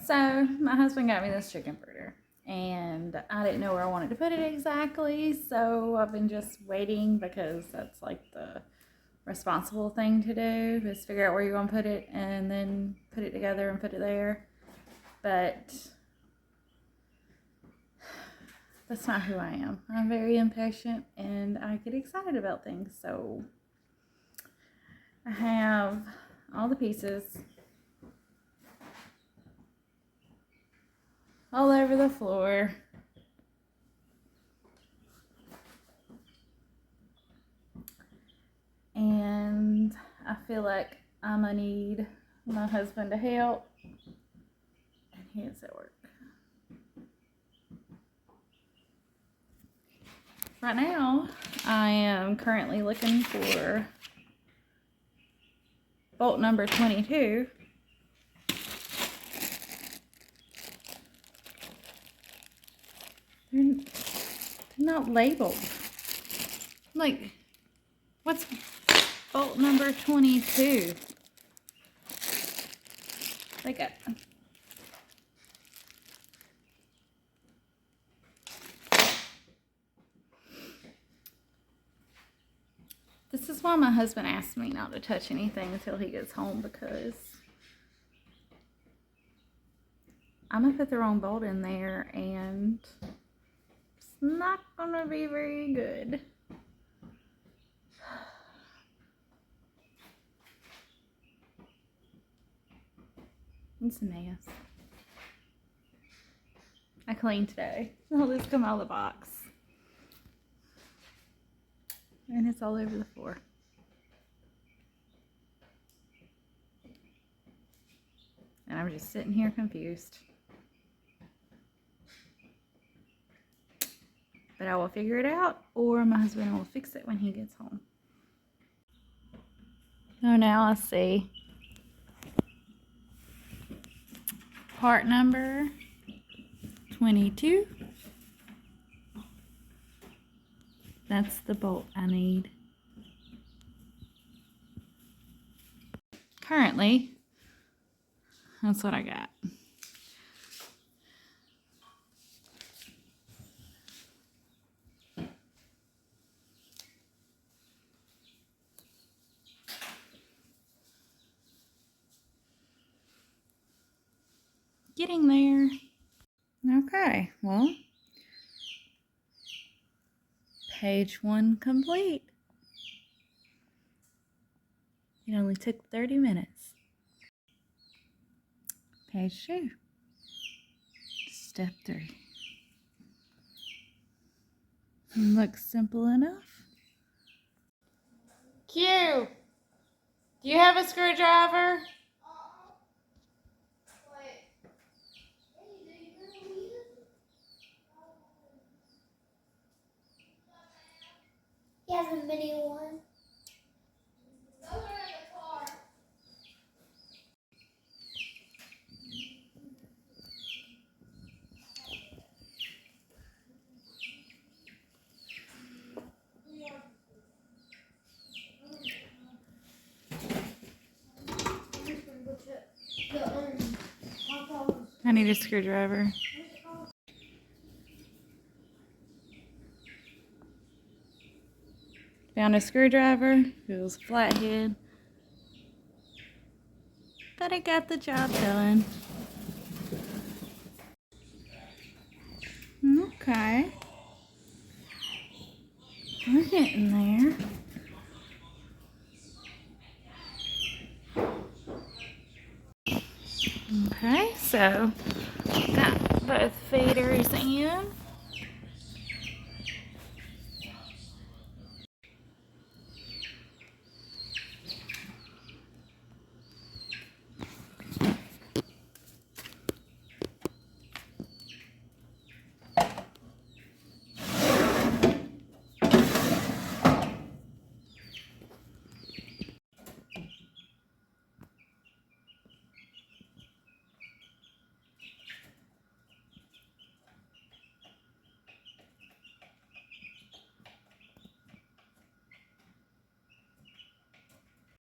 So my husband got me this chicken brooder, and I didn't know where I wanted to put it exactly, so I've been just waiting because that's like the responsible thing to do, is figure out where you're going to put it and then put it together and put it there. But that's not who I am. I'm very impatient and I get excited about things. So I have all the pieces all over the floor. And I feel like I'm gonna need my husband to help. And he is at work. Right now, I am currently looking for bolt number 22. They're not labeled. Like, what's bolt number 22? Like a... This is why my husband asked me not to touch anything until he gets home, because I'm going to put the wrong bolt in there and it's not going to be very good. It's a mess. I cleaned today. All this come out of the box. And it's all over the floor. And I'm just sitting here confused. But I will figure it out, or my husband will fix it when he gets home. Oh, now I see. Part number 22. That's the bolt I need. Currently, that's what I got. Getting there. Okay, well, page 1 complete. It only took 30 minutes. Page 2. Step 3. Looks simple enough. Q, do you have a screwdriver? He has a mini one. Those are in the car. I need a screwdriver. Found a screwdriver. It was flathead, but it got the job done. Okay. We're getting there. Okay, so got both feeders in.